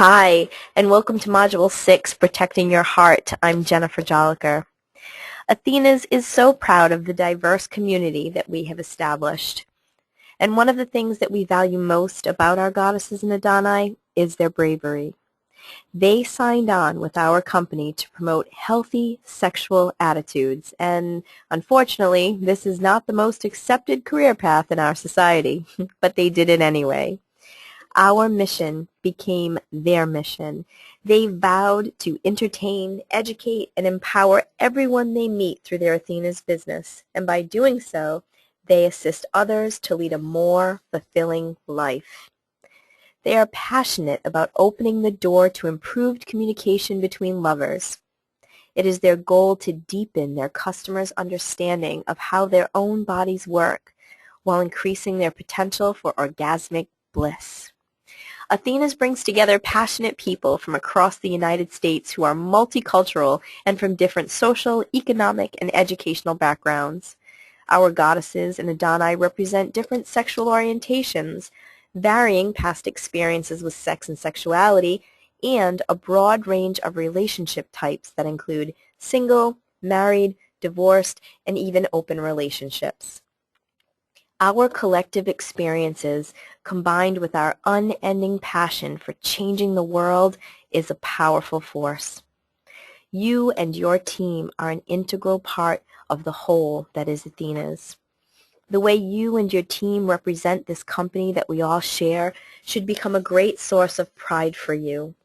Hi, and welcome to Module 6, Protecting Your Heart. I'm Jennifer Joliker. Athena's is so proud of the diverse community that we have established. And one of the things that we value most about our goddesses and Adonai is their bravery. They signed on with our company to promote healthy sexual attitudes, and unfortunately, this is not the most accepted career path in our society, but they did it anyway. Our mission became their mission. They vowed to entertain, educate, and empower everyone they meet through their Athena's business, and by doing so, they assist others to lead a more fulfilling life. They are passionate about opening the door to improved communication between lovers. It is their goal to deepen their customers' understanding of how their own bodies work while increasing their potential for orgasmic bliss. Athena's brings together passionate people from across the United States who are multicultural and from different social, economic, and educational backgrounds. Our goddesses and Adonai represent different sexual orientations, varying past experiences with sex and sexuality, and a broad range of relationship types that include single, married, divorced, and even open relationships. Our collective experiences, combined with our unending passion for changing the world, is a powerful force. You and your team are an integral part of the whole that is Athena's. The way you and your team represent this company that we all share should become a great source of pride for you.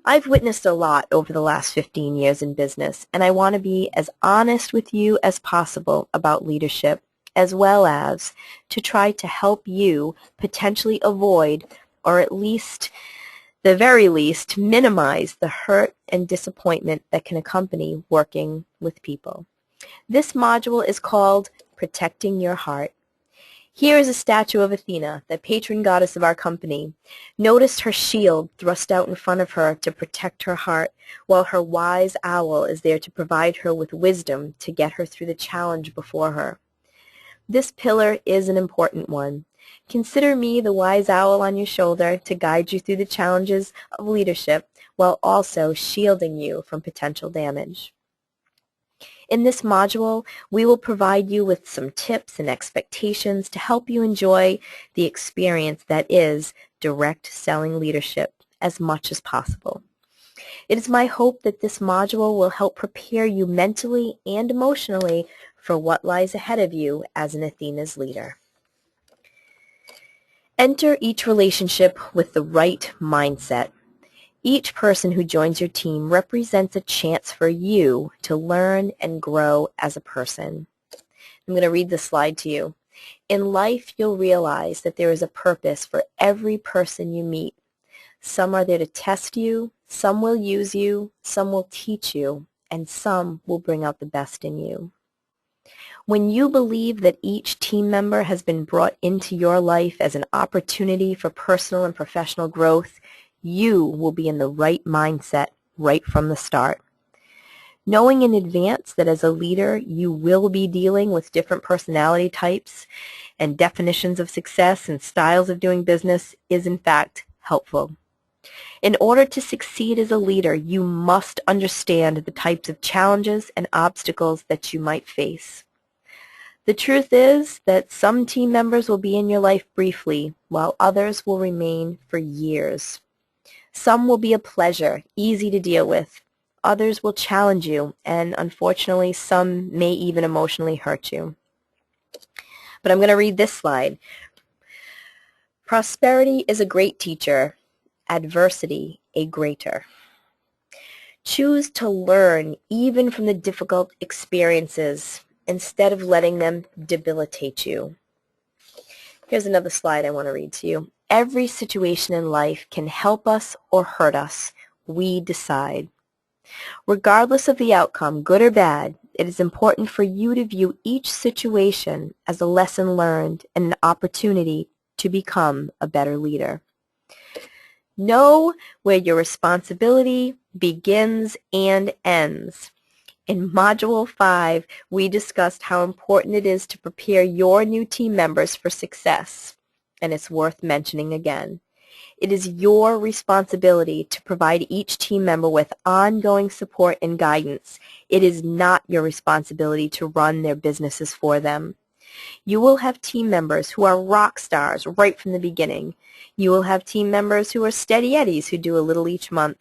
I've witnessed a lot over the last 15 years in business, and I want to be as honest with you as possible about leadership, as well as to try to help you potentially avoid, or at least, the very least, minimize the hurt and disappointment that can accompany working with people. This module is called Protecting Your Heart. Here is a statue of Athena, the patron goddess of our company. Notice her shield thrust out in front of her to protect her heart, while her wise owl is there to provide her with wisdom to get her through the challenge before her. This pillar is an important one. Consider me the wise owl on your shoulder to guide you through the challenges of leadership while also shielding you from potential damage. In this module, we will provide you with some tips and expectations to help you enjoy the experience that is direct selling leadership as much as possible. It is my hope that this module will help prepare you mentally and emotionally for what lies ahead of you as an Athena's leader. Enter each relationship with the right mindset. Each person who joins your team represents a chance for you to learn and grow as a person. I'm going to read this slide to you. In life, you'll realize that there is a purpose for every person you meet. Some are there to test you, some will use you, some will teach you, and some will bring out the best in you. When you believe that each team member has been brought into your life as an opportunity for personal and professional growth, you will be in the right mindset right from the start. Knowing in advance that as a leader you will be dealing with different personality types and definitions of success and styles of doing business is in fact helpful. In order to succeed as a leader, you must understand the types of challenges and obstacles that you might face. The truth is that some team members will be in your life briefly, while others will remain for years. Some will be a pleasure, easy to deal with. Others will challenge you, and unfortunately, some may even emotionally hurt you. But I'm going to read this slide. Prosperity is a great teacher, adversity a greater. Choose to learn even from the difficult experiences instead of letting them debilitate you. Here's another slide I want to read to you. Every situation in life can help us or hurt us. We decide. Regardless of the outcome, good or bad, it is important for you to view each situation as a lesson learned and an opportunity to become a better leader. Know where your responsibility begins and ends. In Module 5, we discussed how important it is to prepare your new team members for success, and it's worth mentioning again. It is your responsibility to provide each team member with ongoing support and guidance. It is not your responsibility to run their businesses for them. You will have team members who are rock stars right from the beginning. You will have team members who are steady eddies who do a little each month.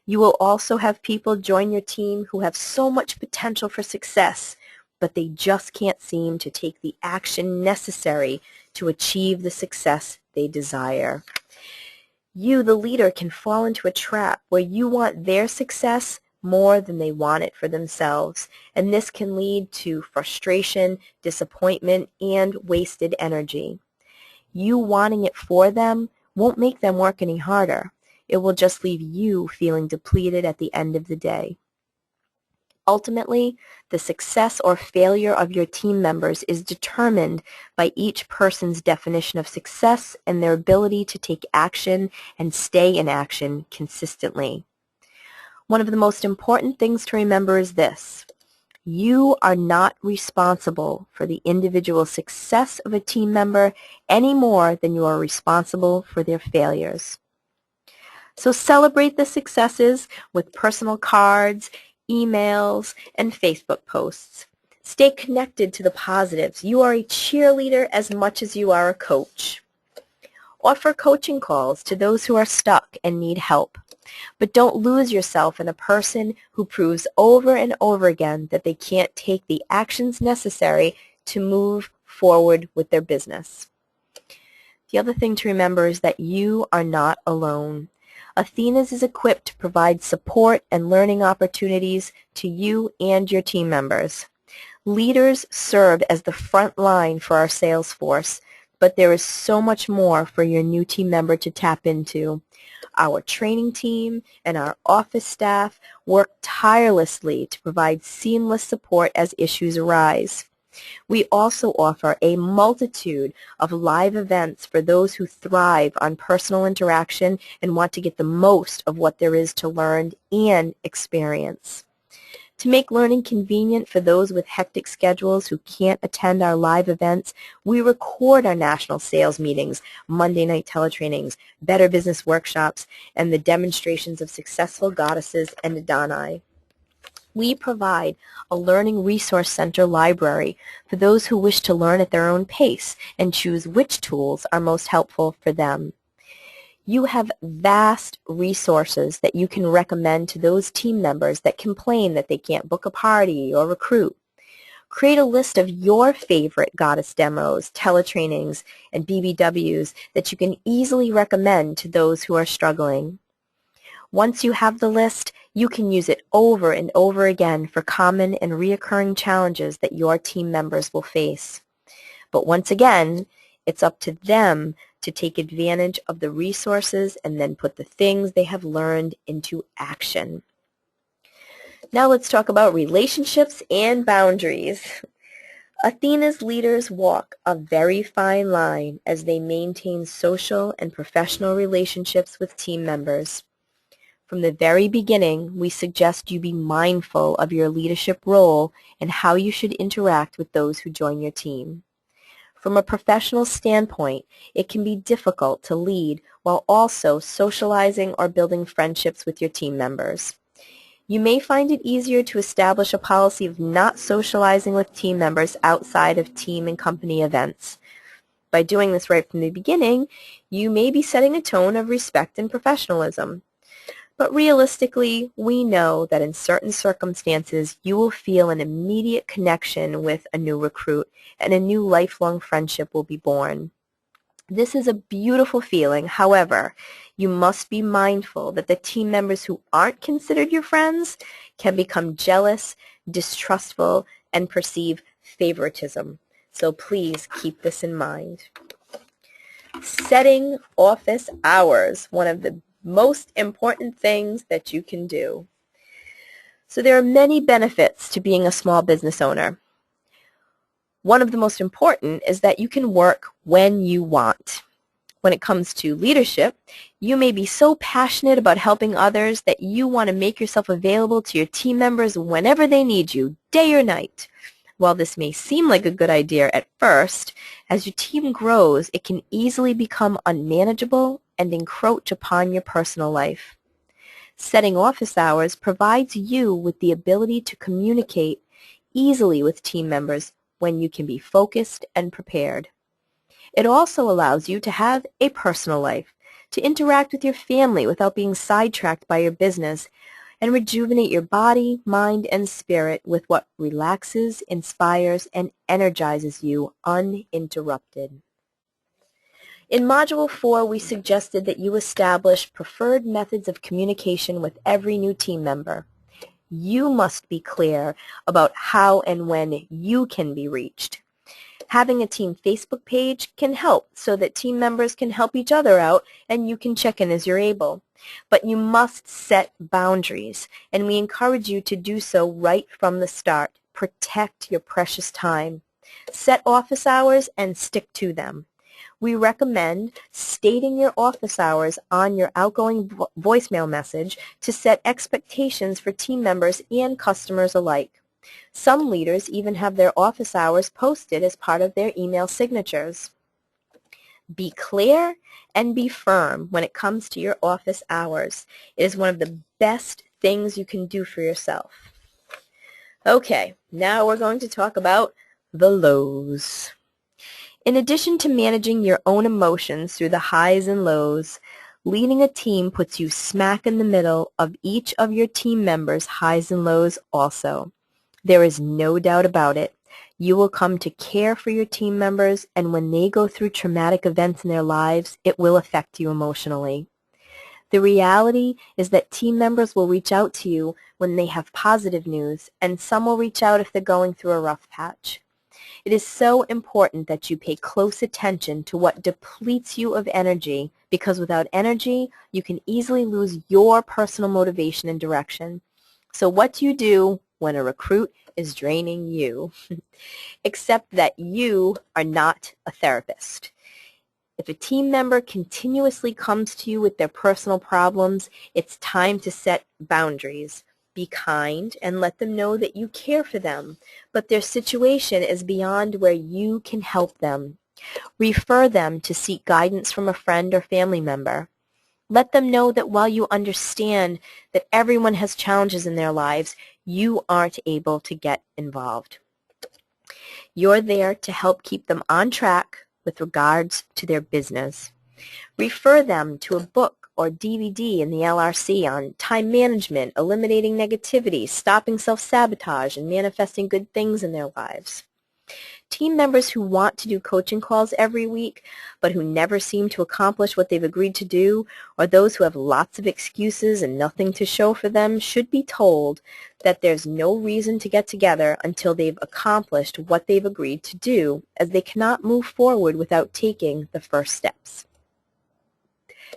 You will also have people join your team who have so much potential for success, but they just can't seem to take the action necessary to achieve the success they desire. You, the leader, can fall into a trap where you want their success more than they want it for themselves, and this can lead to frustration, disappointment, and wasted energy. You wanting it for them won't make them work any harder. It will just leave you feeling depleted at the end of the day. Ultimately, the success or failure of your team members is determined by each person's definition of success and their ability to take action and stay in action consistently. One of the most important things to remember is this: you are not responsible for the individual success of a team member any more than you are responsible for their failures. So celebrate the successes with personal cards, emails, and Facebook posts. Stay connected to the positives. You are a cheerleader as much as you are a coach. Offer coaching calls to those who are stuck and need help. But don't lose yourself in a person who proves over and over again that they can't take the actions necessary to move forward with their business. The other thing to remember is that you are not alone. Athena's is equipped to provide support and learning opportunities to you and your team members. Leaders serve as the front line for our sales force, but there is so much more for your new team member to tap into. Our training team and our office staff work tirelessly to provide seamless support as issues arise. We also offer a multitude of live events for those who thrive on personal interaction and want to get the most of what there is to learn and experience. To make learning convenient for those with hectic schedules who can't attend our live events, we record our national sales meetings, Monday night teletrainings, Better Business workshops, and the demonstrations of successful goddesses and Adonai. We provide a learning resource center library for those who wish to learn at their own pace and choose which tools are most helpful for them. You have vast resources that you can recommend to those team members that complain that they can't book a party or recruit. Create a list of your favorite goddess demos, teletrainings, and BBWs that you can easily recommend to those who are struggling. Once you have the list, you can use it over and over again for common and reoccurring challenges that your team members will face. But once again, it's up to them to take advantage of the resources and then put the things they have learned into action. Now let's talk about relationships and boundaries. Athena's leaders walk a very fine line as they maintain social and professional relationships with team members. From the very beginning, we suggest you be mindful of your leadership role and how you should interact with those who join your team. From a professional standpoint, it can be difficult to lead while also socializing or building friendships with your team members. You may find it easier to establish a policy of not socializing with team members outside of team and company events. By doing this right from the beginning, you may be setting a tone of respect and professionalism. But realistically, we know that in certain circumstances, you will feel an immediate connection with a new recruit, and a new lifelong friendship will be born. This is a beautiful feeling. However, you must be mindful that the team members who aren't considered your friends can become jealous, distrustful, and perceive favoritism. So please keep this in mind. Setting office hours, one of the most important things that you can do. So there are many benefits to being a small business owner. One of the most important is that you can work when you want. When it comes to leadership, you may be so passionate about helping others that you want to make yourself available to your team members whenever they need you, day or night. While this may seem like a good idea at first, as your team grows, it can easily become unmanageable and encroach upon your personal life. Setting office hours provides you with the ability to communicate easily with team members when you can be focused and prepared. It also allows you to have a personal life, to interact with your family without being sidetracked by your business, and rejuvenate your body, mind, and spirit with what relaxes, inspires, and energizes you uninterrupted. In Module 4, we suggested that you establish preferred methods of communication with every new team member. You must be clear about how and when you can be reached. Having a team Facebook page can help so that team members can help each other out and you can check in as you're able. But you must set boundaries, and we encourage you to do so right from the start. Protect your precious time. Set office hours and stick to them. We recommend stating your office hours on your outgoing voicemail message to set expectations for team members and customers alike. Some leaders even have their office hours posted as part of their email signatures. Be clear and be firm when it comes to your office hours. It is one of the best things you can do for yourself. Okay, now we're going to talk about the lows. In addition to managing your own emotions through the highs and lows, leading a team puts you smack in the middle of each of your team members' highs and lows also. There is no doubt about it. You will come to care for your team members, and when they go through traumatic events in their lives, it will affect you emotionally. The reality is that team members will reach out to you when they have positive news, and some will reach out if they're going through a rough patch. It is so important that you pay close attention to what depletes you of energy, because without energy, you can easily lose your personal motivation and direction. So what do you do when a recruit is draining you? Except that you are not a therapist. If a team member continuously comes to you with their personal problems, it's time to set boundaries. Be kind and let them know that you care for them, but their situation is beyond where you can help them. Refer them to seek guidance from a friend or family member. Let them know that while you understand that everyone has challenges in their lives, you aren't able to get involved. You're there to help keep them on track with regards to their business. Refer them to a book or DVD in the LRC on time management, eliminating negativity, stopping self-sabotage, and manifesting good things in their lives. Team members who want to do coaching calls every week, but who never seem to accomplish what they've agreed to do, or those who have lots of excuses and nothing to show for them, should be told that there's no reason to get together until they've accomplished what they've agreed to do, as they cannot move forward without taking the first steps.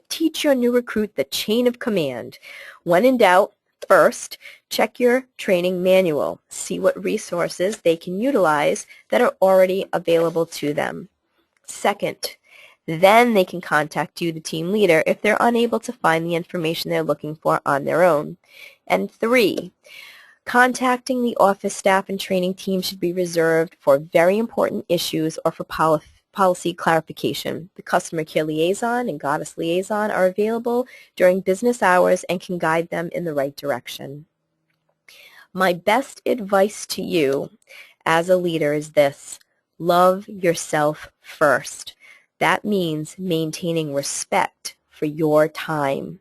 Teach your new recruit the chain of command. When in doubt, first, check your training manual. See what resources they can utilize that are already available to them. Second, then they can contact you, the team leader, if they're unable to find the information they're looking for on their own. And 3, contacting the office staff and training team should be reserved for very important issues or for policy clarification. The customer care liaison and goddess liaison are available during business hours and can guide them in the right direction. My best advice to you as a leader is this: love yourself first. That means maintaining respect for your time.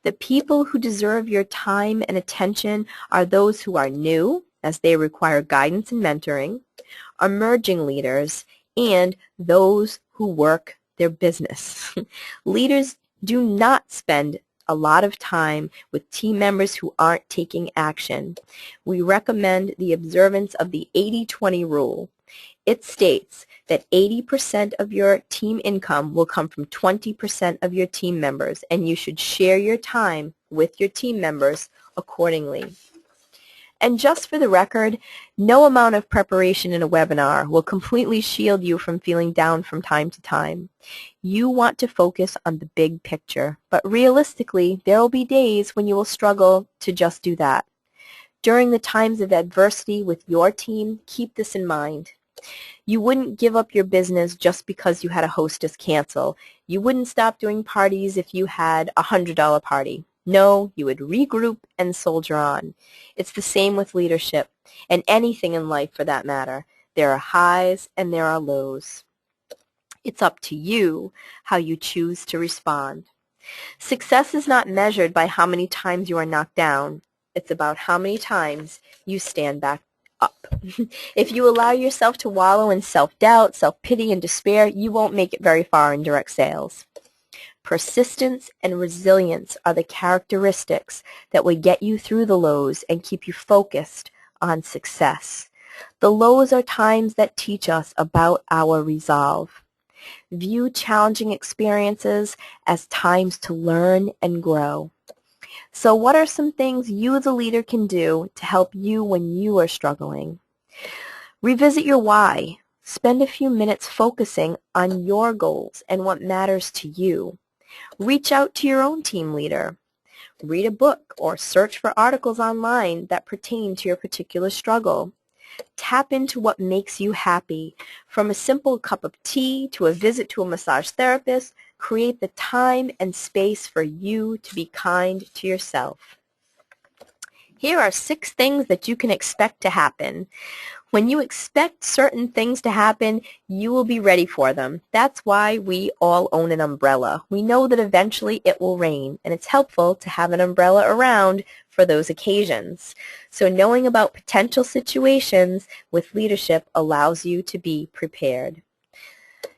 The people who deserve your time and attention are those who are new, as they require guidance and mentoring, emerging leaders, and those who work their business. Leaders do not spend a lot of time with team members who aren't taking action. We recommend the observance of the 80-20 rule. It states that 80% of your team income will come from 20% of your team members, and you should share your time with your team members accordingly. And just for the record, no amount of preparation in a webinar will completely shield you from feeling down from time to time. You want to focus on the big picture, but realistically, there will be days when you will struggle to just do that. During the times of adversity with your team, keep this in mind. You wouldn't give up your business just because you had a hostess cancel. You wouldn't stop doing parties if you had a $100 party. No, you would regroup and soldier on. It's the same with leadership, and anything in life for that matter. There are highs and there are lows. It's up to you how you choose to respond. Success is not measured by how many times you are knocked down. It's about how many times you stand back up. If you allow yourself to wallow in self-doubt, self-pity, and despair, you won't make it very far in direct sales. Persistence and resilience are the characteristics that will get you through the lows and keep you focused on success. The lows are times that teach us about our resolve. View challenging experiences as times to learn and grow. So what are some things you as a leader can do to help you when you are struggling? Revisit your why. Spend a few minutes focusing on your goals and what matters to you. Reach out to your own team leader. Read a book or search for articles online that pertain to your particular struggle. Tap into what makes you happy. From a simple cup of tea to a visit to a massage therapist, create the time and space for you to be kind to yourself. Here are 6 things that you can expect to happen. When you expect certain things to happen, you will be ready for them. That's why we all own an umbrella. We know that eventually it will rain, and it's helpful to have an umbrella around for those occasions. So knowing about potential situations with leadership allows you to be prepared.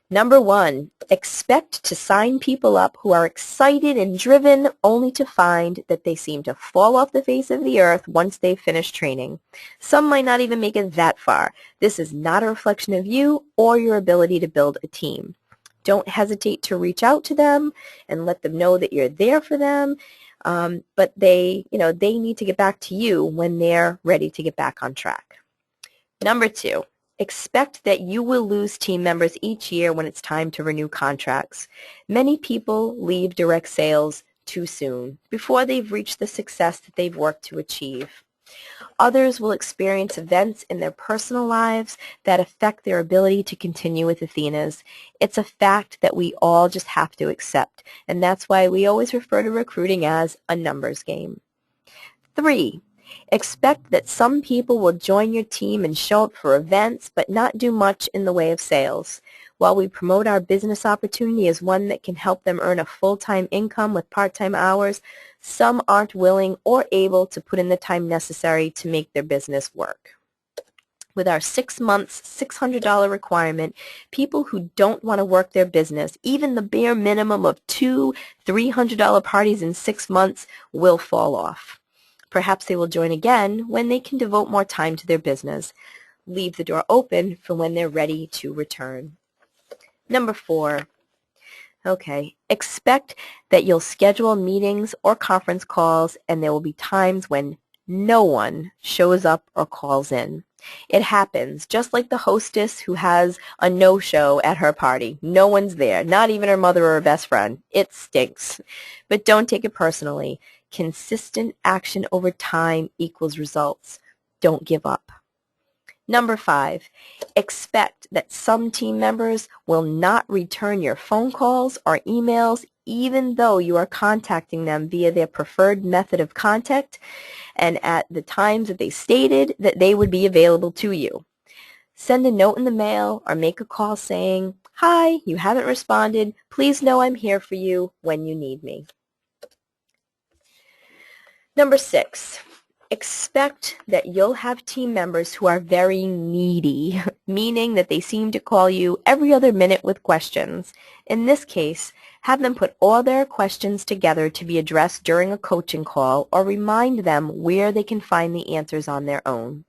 Number 1, expect to sign people up who are excited and driven only to find that they seem to fall off the face of the earth once they've finished training. Some might not even make it that far. This is not a reflection of you or your ability to build a team. Don't hesitate to reach out to them and let them know that you're there for them, but they need to get back to you when they're ready to get back on track. Number 2. Expect that you will lose team members each year when it's time to renew contracts. Many people leave direct sales too soon, before they've reached the success that they've worked to achieve. Others will experience events in their personal lives that affect their ability to continue with Athena's. It's a fact that we all just have to accept, and that's why we always refer to recruiting as a numbers game. 3. Expect that some people will join your team and show up for events but not do much in the way of sales. While we promote our business opportunity as one that can help them earn a full-time income with part-time hours, some aren't willing or able to put in the time necessary to make their business work. With our 6 months, $600 requirement, people who don't want to work their business, even the bare minimum of 2 $300 parties in 6 months, will fall off. Perhaps they will join again when they can devote more time to their business. Leave the door open for when they're ready to return. Number 4. Expect that you'll schedule meetings or conference calls, and there will be times when no one shows up or calls in. It happens, just like the hostess who has a no-show at her party. No one's there, not even her mother or her best friend. It stinks. But don't take it personally. Consistent action over time equals results. Don't give up. Number 5, expect that some team members will not return your phone calls or emails even though you are contacting them via their preferred method of contact and at the times that they stated that they would be available to you. Send a note in the mail or make a call saying, "Hi, you haven't responded. Please know I'm here for you when you need me." Number 6, expect that you'll have team members who are very needy, meaning that they seem to call you every other minute with questions. In this case, have them put all their questions together to be addressed during a coaching call or remind them where they can find the answers on their own.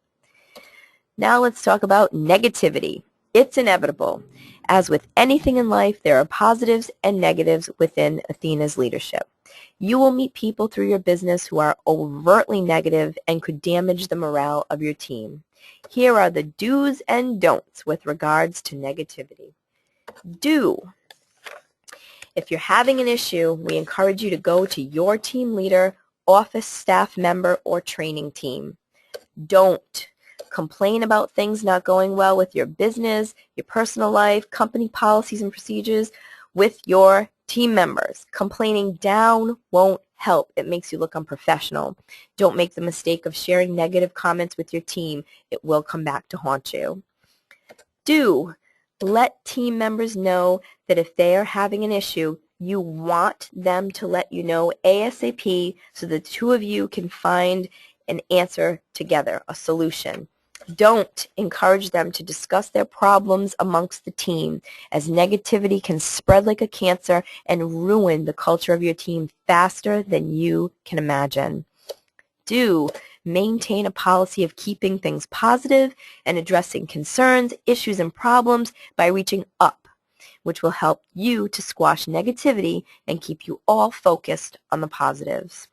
Now let's talk about negativity. It's inevitable. As with anything in life, there are positives and negatives within Athena's leadership. You will meet people through your business who are overtly negative and could damage the morale of your team. Here are the do's and don'ts with regards to negativity. Do. If you're having an issue, we encourage you to go to your team leader, office staff member, or training team. Don't. complain about things not going well with your business, your personal life, company policies and procedures with your team members. Complaining down won't help. It makes you look unprofessional. Don't make the mistake of sharing negative comments with your team. It will come back to haunt you. Do let team members know that if they are having an issue, you want them to let you know ASAP so the two of you can find an answer together, a solution. Don't encourage them to discuss their problems amongst the team, as negativity can spread like a cancer and ruin the culture of your team faster than you can imagine. Do maintain a policy of keeping things positive and addressing concerns, issues, and problems by reaching up, which will help you to squash negativity and keep you all focused on the positives.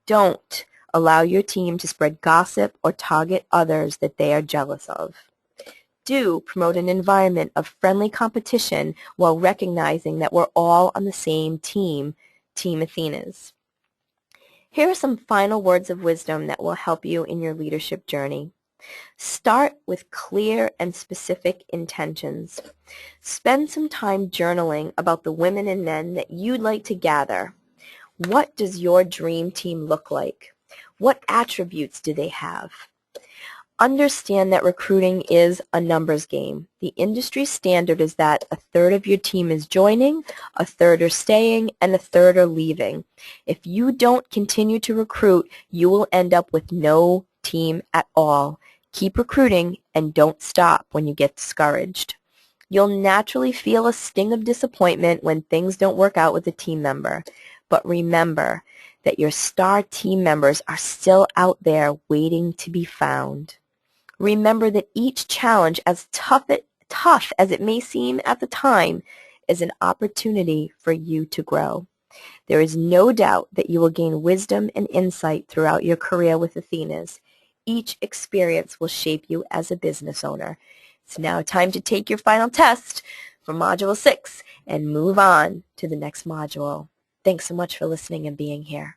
Don't allow your team to spread gossip or target others that they are jealous of. Do promote an environment of friendly competition while recognizing that we're all on the same team, Team Athena's. Here are some final words of wisdom that will help you in your leadership journey. Start with clear and specific intentions. Spend some time journaling about the women and men that you'd like to gather. What does your dream team look like? What attributes do they have? Understand that recruiting is a numbers game. The industry standard is that a third of your team is joining, a third are staying, and a third are leaving. If you don't continue to recruit, you will end up with no team at all. Keep recruiting and don't stop when you get discouraged. You'll naturally feel a sting of disappointment when things don't work out with a team member. But remember that your star team members are still out there waiting to be found. Remember that each challenge, as tough as it may seem at the time, is an opportunity for you to grow. There is no doubt that you will gain wisdom and insight throughout your career with Athena's. Each experience will shape you as a business owner. It's now time to take your final test for Module 6 and move on to the next module. Thanks so much for listening and being here.